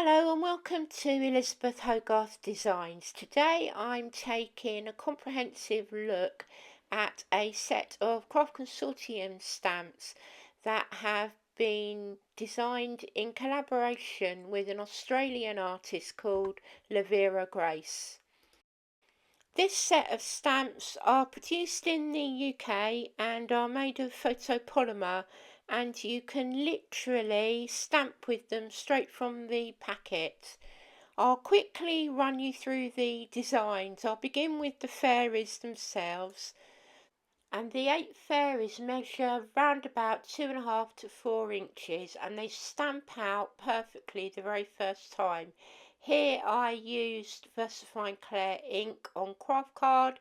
Hello and welcome to Elizabeth Hogarth Designs. Today I'm taking a comprehensive look at a set of Craft Consortium stamps that have been designed in collaboration with an Australian artist called Lavera. This set of stamps are produced in the UK and are made of photopolymer, and you can literally stamp with them straight from the packet. I'll quickly run you through the designs. I'll begin with the fairies themselves, and the 8 fairies measure round about 2.5 to 4 inches, and they stamp out perfectly the very first time. Here I used VersaFine Clear ink on craft card,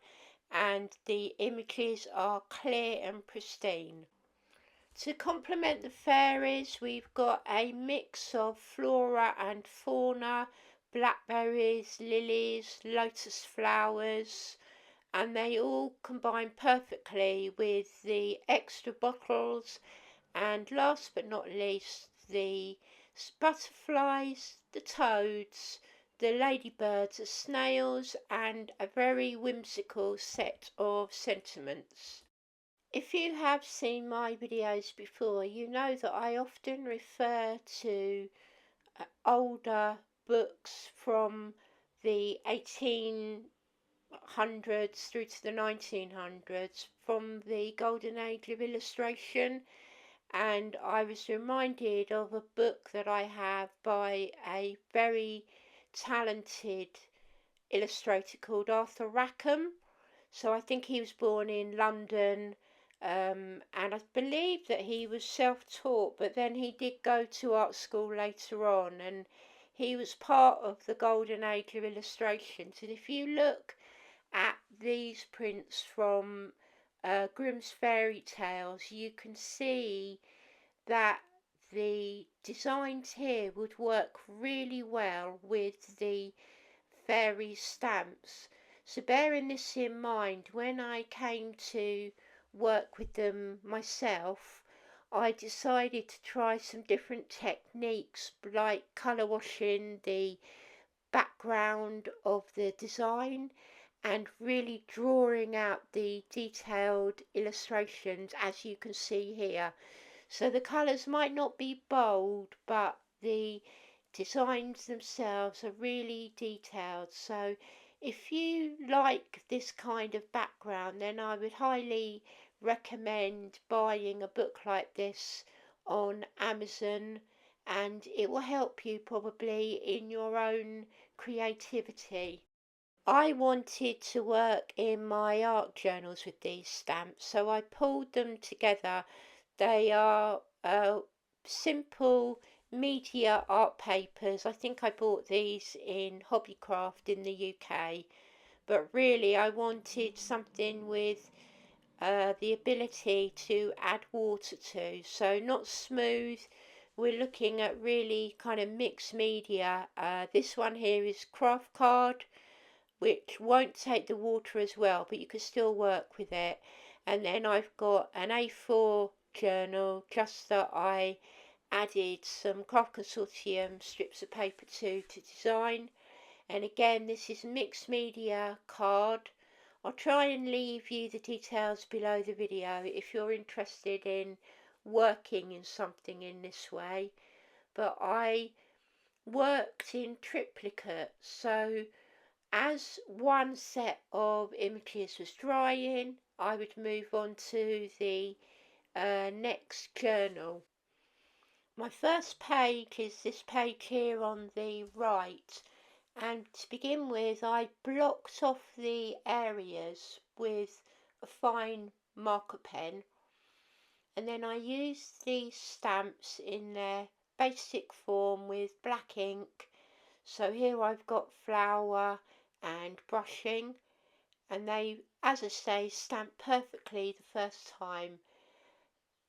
and the images are clear and pristine. To complement the fairies, we've got a mix of flora and fauna, blackberries, lilies, lotus flowers, and they all combine perfectly with the extra bottles, and last but not least the butterflies, the toads, the ladybirds, the snails, and a very whimsical set of sentiments. If you have seen my videos before, you know that I often refer to older books from the 1800s through to the 1900s, from the golden age of illustration, and I was reminded of a book that I have by a very talented illustrator called Arthur Rackham. So I think he was born in London, and I believe that he was self-taught, but then he did go to art school later on, and he was part of the golden age of illustrations. And if you look at these prints from Grimm's Fairy Tales, you can see that the designs here would work really well with the fairy stamps. So bearing this in mind, when I came to work with them myself, I decided to try some different techniques like colour washing the background of the design and really drawing out the detailed illustrations, as you can see here. So the colours might not be bold, but the designs themselves are really detailed. So if you like this kind of background, then I would highly recommend buying a book like this on Amazon, and it will help you probably in your own creativity. I wanted to work in my art journals with these stamps, so I pulled them together. They are simple media art papers. I think I bought these in Hobbycraft in the UK, but really I wanted something with the ability to add water to, so not smooth. We're looking at really kind of mixed media. This one here is craft card, which won't take the water as well, but you can still work with it. And then I've got an A4 journal, just that I added some Craft Consortium strips of paper to design. And again, this is mixed media card. I'll try and leave you the details below the video if you're interested in working in something in this way. But I worked in triplicate, so as one set of images was drying, I would move on to the next journal. My first page is this page here on the right, and to begin with I blocked off the areas with a fine marker pen, and then I used these stamps in their basic form with black ink. So here I've got flower and brushing, and they, as I say, stamp perfectly the first time.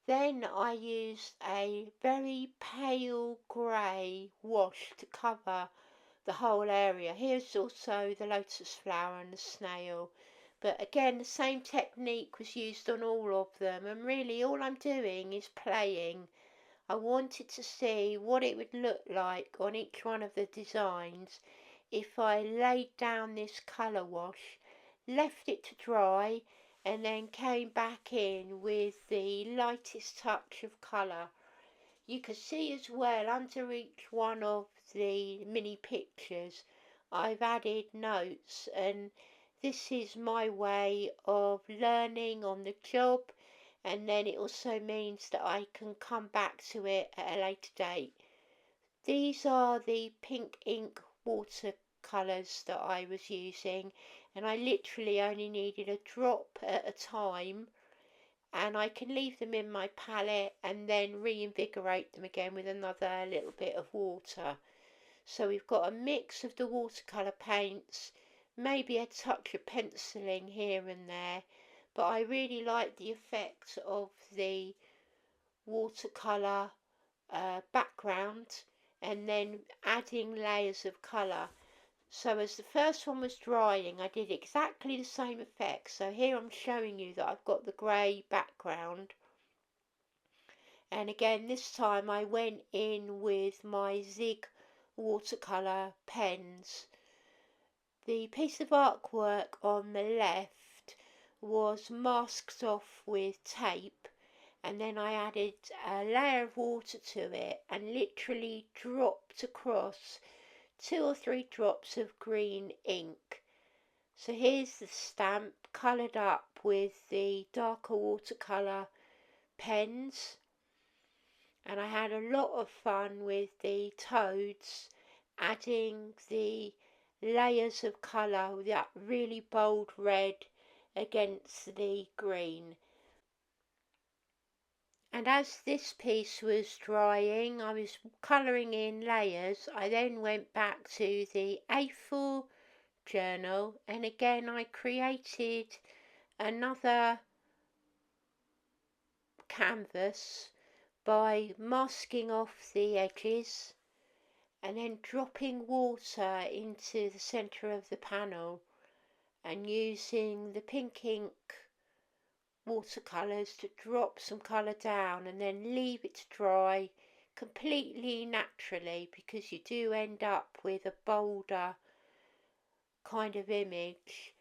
Then I used a very pale grey wash to cover the whole area. Here's also the lotus flower and the snail, but again the same technique was used on all of them, and really all I'm doing is playing. I wanted to see what it would look like on each one of the designs if I laid down this colour wash, left it to dry, and then came back in with the lightest touch of colour. You can see as well under each one of the mini pictures I've added notes, and this is my way of learning on the job, and then it also means that I can come back to it at a later date. These are the pink ink watercolours that I was using, and I literally only needed a drop at a time, and I can leave them in my palette and then reinvigorate them again with another little bit of water. So we've got a mix of the watercolour paints, maybe a touch of penciling here and there, but I really like the effect of the watercolour background and then adding layers of colour. So as the first one was drying, I did exactly the same effect. So here I'm showing you that I've got the grey background, and again this time I went in with my Zig watercolour pens. The piece of artwork on the left was masked off with tape, and then I added a layer of water to it and literally dropped across 2 or 3 drops of green ink. So here's the stamp coloured up with the darker watercolour pens, and I had a lot of fun with the toads, adding the layers of colour, that really bold red against the green. And as this piece was drying, I was colouring in layers. I then went back to the A4 journal, and again I created another canvas by masking off the edges and then dropping water into the centre of the panel and using the pink ink watercolours to drop some colour down and then leave it to dry completely naturally, because you do end up with a bolder kind of image.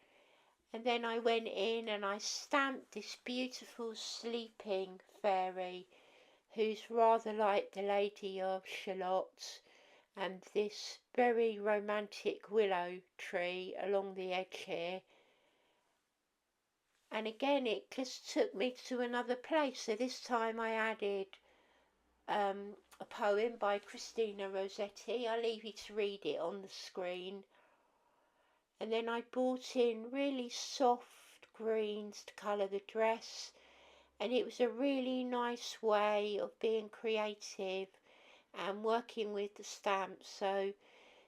And then I went in and I stamped this beautiful sleeping fairy who's rather like the Lady of Shalott, and this very romantic willow tree along the edge here. And again it just took me to another place. So this time I added a poem by Christina Rossetti. I'll leave you to read it on the screen. And then I brought in really soft greens to colour the dress, and it was a really nice way of being creative and working with the stamps. So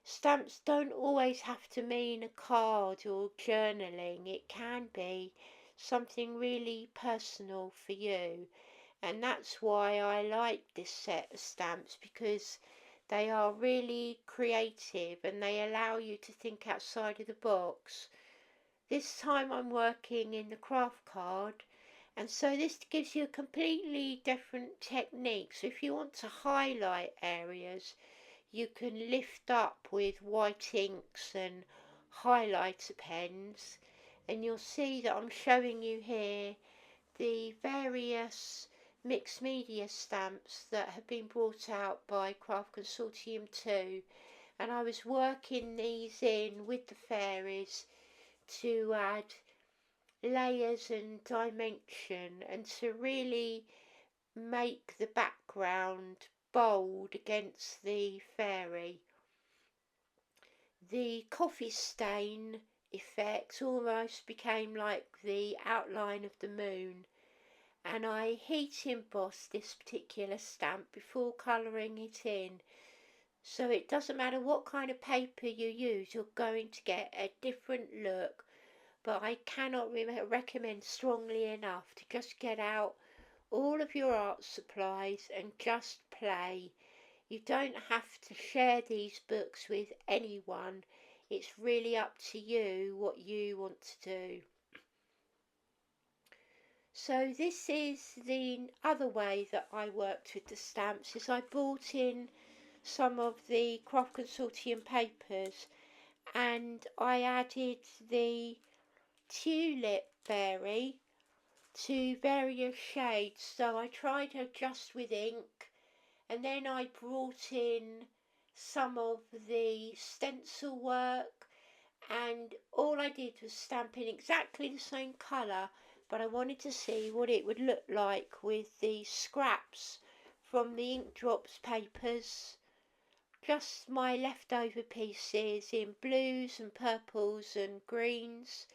stamps don't always have to mean a card or journaling. It can be something really personal for you, and that's why I like this set of stamps, because they are really creative and they allow you to think outside of the box. This time I'm working in the craft card, and so this gives you a completely different technique. So if you want to highlight areas, you can lift up with white inks and highlighter pens, and you'll see that I'm showing you here the various mixed media stamps that have been brought out by Craft Consortium 2, and I was working these in with the fairies to add layers and dimension and to really make the background bold against the fairy. The coffee stain effect almost became like the outline of the moon, and I heat embossed this particular stamp before colouring it in. So it doesn't matter what kind of paper you use, you're going to get a different look. But I cannot recommend strongly enough to just get out all of your art supplies and just play. You don't have to share these books with anyone. It's really up to you what you want to do. So this is the other way that I worked with the stamps, is I brought in some of the Craft Consortium papers and I added the tulip berry to various shades. So I tried her just with ink, and then I brought in some of the stencil work, and all I did was stamp in exactly the same colour, but I wanted to see what it would look like with the scraps from the ink drops papers, just my leftover pieces in blues and purples and greens,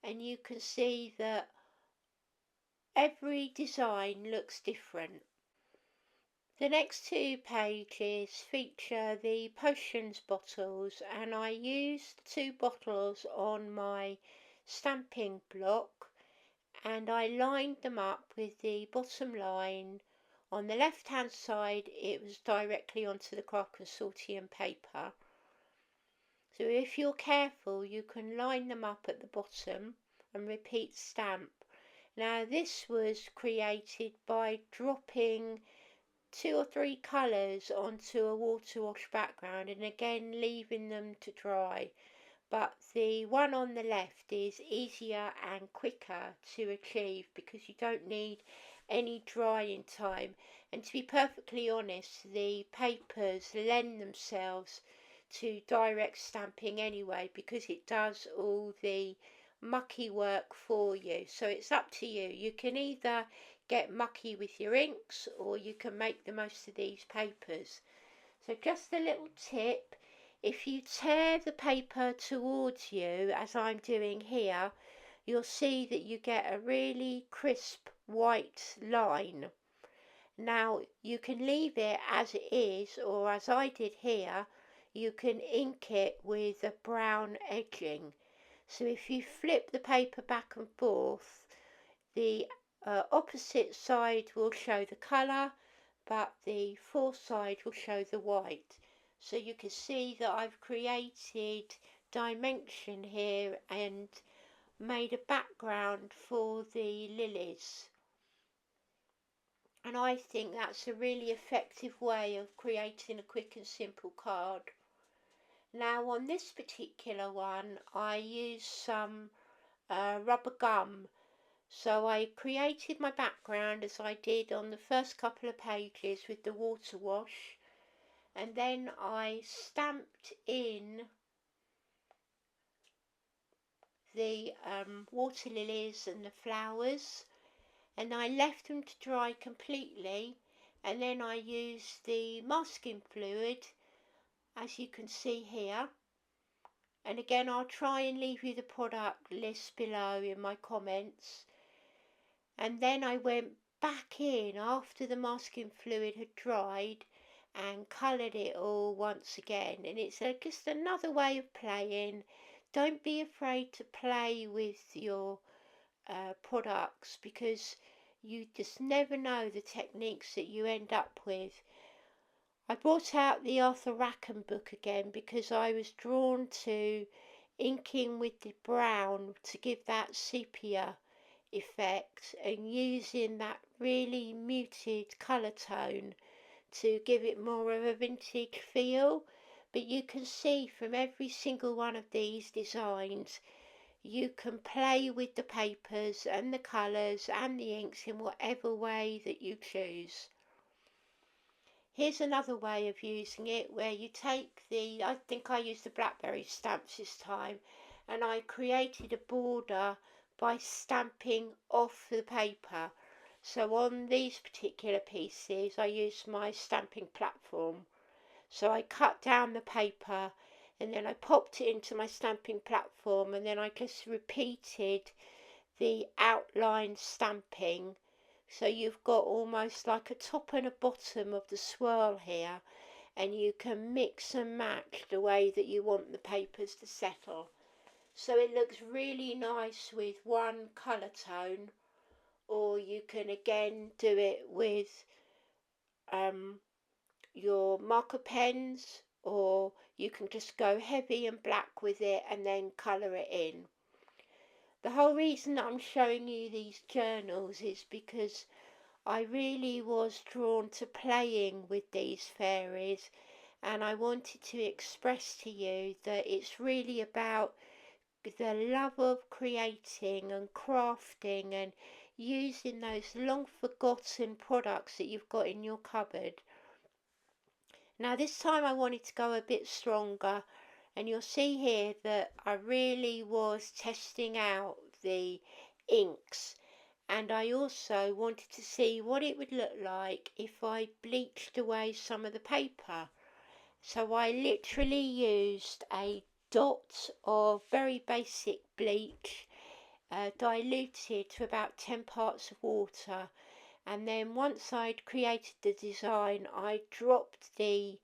and you can see that every design looks different. The next two pages feature the potions bottles, and I used 2 bottles on my stamping block and I lined them up with the bottom line. On the left hand side it was directly onto the Craft Consortium paper. So if you're careful you can line them up at the bottom and repeat stamp. Now this was created by dropping 2 or 3 colours onto a water wash background and again leaving them to dry, but the one on the left is easier and quicker to achieve because you don't need any drying time, and to be perfectly honest the papers lend themselves to direct stamping anyway because it does all the mucky work for you. So it's up to you. You can either get mucky with your inks or you can make the most of these papers. So just a little tip, if you tear the paper towards you as I'm doing here, you'll see that you get a really crisp white line. Now you can leave it as it is, or as I did here, you can ink it with a brown edging. So if you flip the paper back and forth, the opposite side will show the colour, but the fore side will show the white. So you can see that I've created dimension here and made a background for the lilies. And I think that's a really effective way of creating a quick and simple card. Now on this particular one I used some rubber gum. So I created my background as I did on the first couple of pages with the water wash, and then I stamped in the water lilies and the flowers, and I left them to dry completely, and then I used the masking fluid as you can see here, and again I'll try and leave you the product list below in my comments. And then I went back in after the masking fluid had dried and coloured it all once again, and it's just another way of playing. Don't be afraid to play with your products because you just never know the techniques that you end up with. I brought out the Arthur Rackham book again because I was drawn to inking with the brown to give that sepia effect and using that really muted colour tone to give it more of a vintage feel. But you can see from every single one of these designs you can play with the papers and the colours and the inks in whatever way that you choose. Here's another way of using it where you take I think I used the blackberry stamps this time, and I created a border by stamping off the paper. So on these particular pieces I used my stamping platform. So I cut down the paper and then I popped it into my stamping platform, and then I just repeated the outline stamping. So you've got almost like a top and a bottom of the swirl here, and you can mix and match the way that you want the papers to settle. So it looks really nice with one colour tone, or you can again do it with your marker pens, or you can just go heavy and black with it and then colour it in. The whole reason that I'm showing you these journals is because I really was drawn to playing with these fairies, and I wanted to express to you that it's really about the love of creating and crafting and using those long forgotten products that you've got in your cupboard. Now this time I wanted to go a bit stronger, and you'll see here that I really was testing out the inks, and I also wanted to see what it would look like if I bleached away some of the paper. So I literally used a dot of very basic bleach, diluted to about 10 parts of water, and then once I'd created the design I dropped the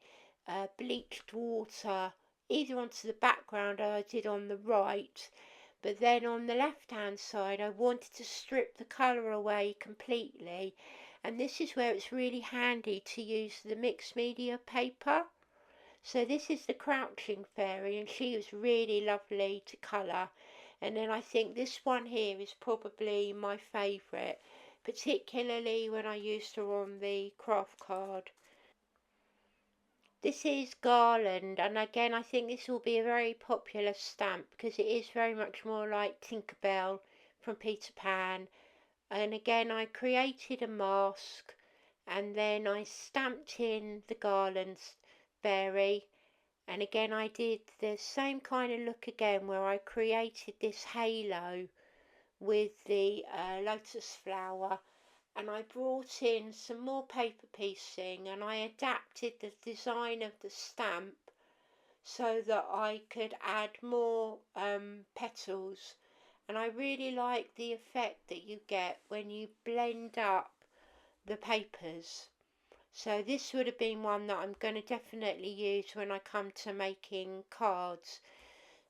bleached water either onto the background as I did on the right, but then on the left hand side I wanted to strip the colour away completely, and this is where it's really handy to use the mixed media paper. So this is the Crouching Fairy, and she was really lovely to colour. And then I think this one here is probably my favourite, particularly when I used her on the craft card. This is Garland, and again I think this will be a very popular stamp because it is very much more like Tinkerbell from Peter Pan. And again I created a mask, and then I stamped in the Garland's fairy, and again I did the same kind of look again where I created this halo with the lotus flower, and I brought in some more paper piecing and I adapted the design of the stamp so that I could add more petals, and I really like the effect that you get when you blend up the papers. So this would have been one that I'm going to definitely use when I come to making cards.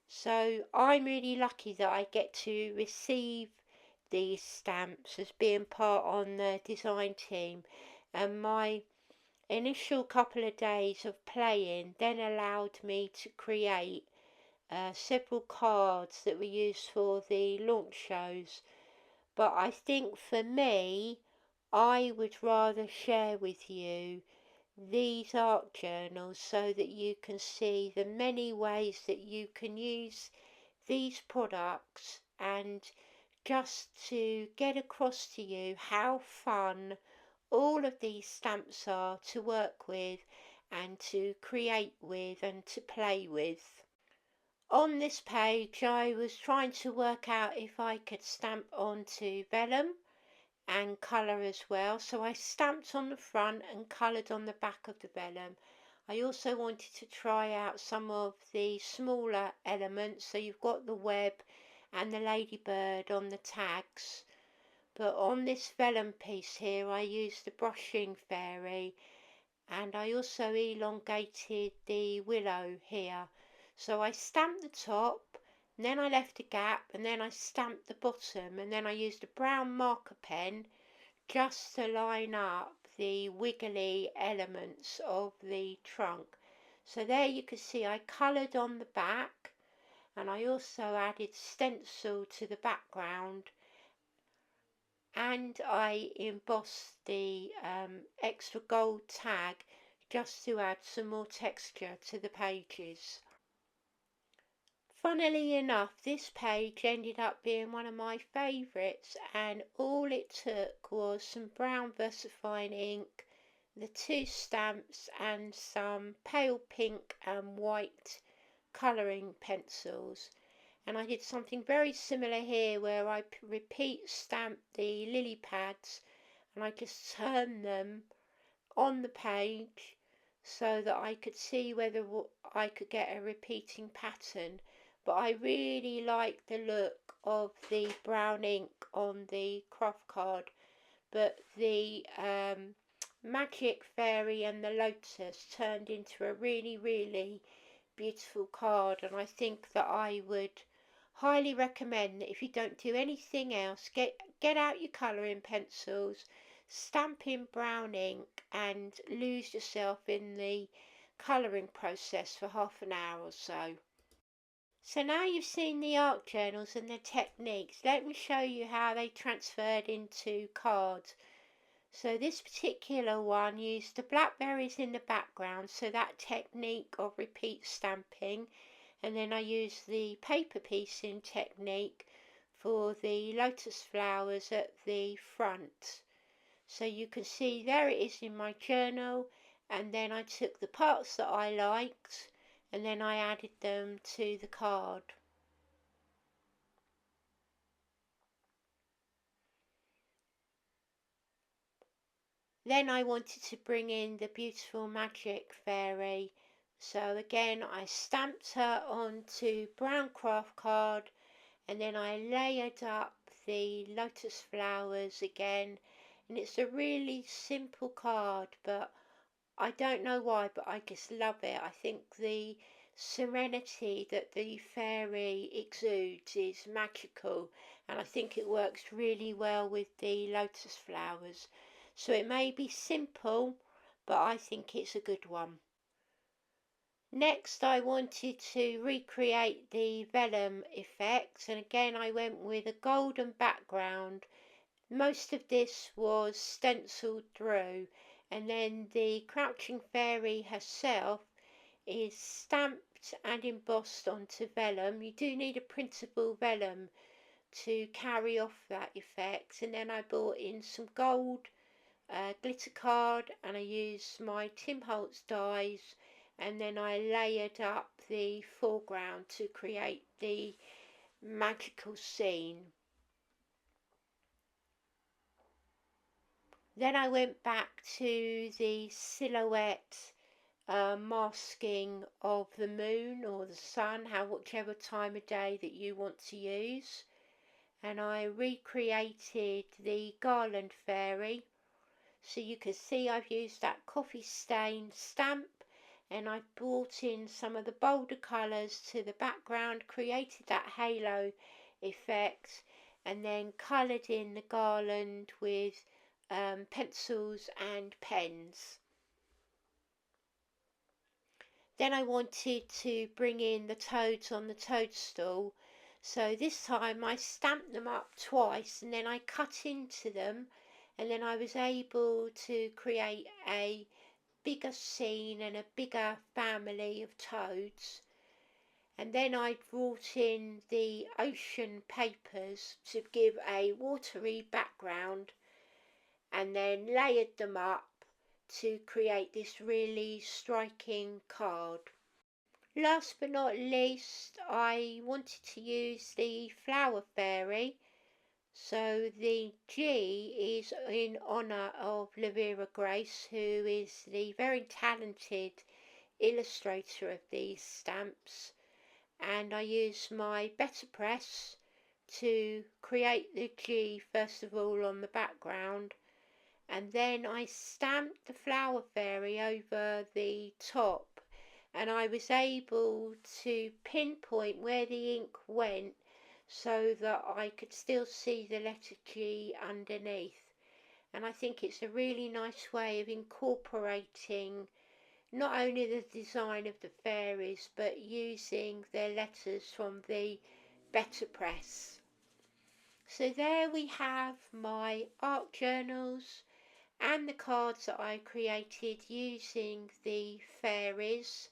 So I'm really lucky that I get to receive these stamps as being part on the design team, and my initial couple of days of playing then allowed me to create several cards that were used for the launch shows. But I think for me, I would rather share with you these art journals so that you can see the many ways that you can use these products, and just to get across to you how fun all of these stamps are to work with and to create with and to play with. On this page I was trying to work out if I could stamp onto vellum and colour as well, so I stamped on the front and coloured on the back of the vellum. I also wanted to try out some of the smaller elements, so you've got the web and the ladybird on the tags, but on this vellum piece here I used the brushing fairy, and I also elongated the willow here. So I stamped the top, and then I left a gap, and then I stamped the bottom, and then I used a brown marker pen just to line up the wiggly elements of the trunk. So there you can see I coloured on the back, and I also added stencil to the background, and I embossed the extra gold tag just to add some more texture to the pages. Funnily enough, this page ended up being one of my favourites, and all it took was some brown VersaFine ink, the two stamps, and some pale pink and white colouring pencils. And I did something very similar here where I repeat stamped the lily pads, and I just turned them on the page so that I could see whether I could get a repeating pattern. But I really like the look of the brown ink on the craft card, but the magic fairy and the lotus turned into a really beautiful card, and I think that I would highly recommend that if you don't do anything else, get out your colouring pencils, stamp in brown ink, and lose yourself in the colouring process for half an hour or so. So now you've seen the art journals and the techniques, let me show you how they transferred into cards. So this particular one used the blackberries in the background, so that technique of repeat stamping, and then I used the paper piecing technique for the lotus flowers at the front. So you can see there it is in my journal, and then I took the parts that I liked and then I added them to the card. Then I wanted to bring in the beautiful magic fairy, so again I stamped her onto brown craft card, and then I layered up the lotus flowers again, and it's a really simple card, but I don't know why, but I just love it. I think the serenity that the fairy exudes is magical, and I think it works really well with the lotus flowers. So it may be simple, but I think it's a good one. Next, I wanted to recreate the vellum effect, and again I went with a golden background. Most of this was stenciled through, and then the crouching fairy herself is stamped and embossed onto vellum. You do need a printable vellum to carry off that effect, and then I brought in some gold glitter card, and I used my Tim Holtz dies, and then I layered up the foreground to create the magical scene. Then I went back to the silhouette masking of the moon or the sun, whichever time of day that you want to use, and I recreated the garland fairy. So you can see I've used that coffee stain stamp, and I've brought in some of the bolder colours to the background, created that halo effect, and then coloured in the garland with pencils and pens. Then I wanted to bring in the toads on the toadstool, so this time I stamped them up twice and then I cut into them, and then I was able to create a bigger scene and a bigger family of toads. And then I brought in the ocean papers to give a watery background, and then layered them up to create this really striking card. Last but not least, I wanted to use the flower fairy, so the G is in honour of Lavera Grace, who is the very talented illustrator of these stamps, and I used my Better Press to create the G first of all on the background, and then I stamped the flower fairy over the top, and I was able to pinpoint where the ink went so that I could still see the letter G underneath. And I think it's a really nice way of incorporating not only the design of the fairies but using their letters from the Better Press. So there we have my art journals and the cards that I created using the fairies.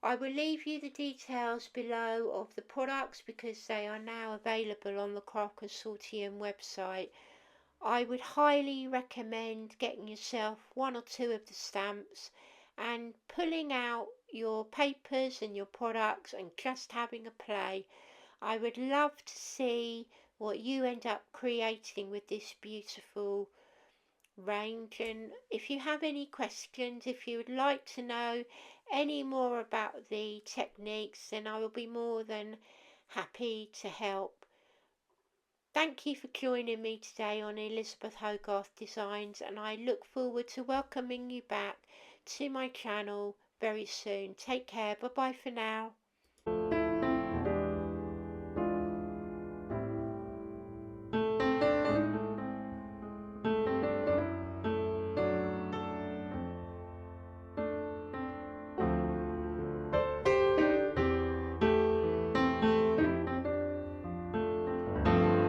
I will leave you the details below of the products because they are now available on the Craft Consortium website. I would highly recommend getting yourself one or two of the stamps and pulling out your papers and your products and just having a play. I would love to see what you end up creating with this beautiful range, and if you have any questions, if you would like to know any more about the techniques, then I will be more than happy to help. Thank you for joining me today on Elizabeth Hogarth Designs, and I look forward to welcoming you back to my channel very soon. Take care, bye bye for now.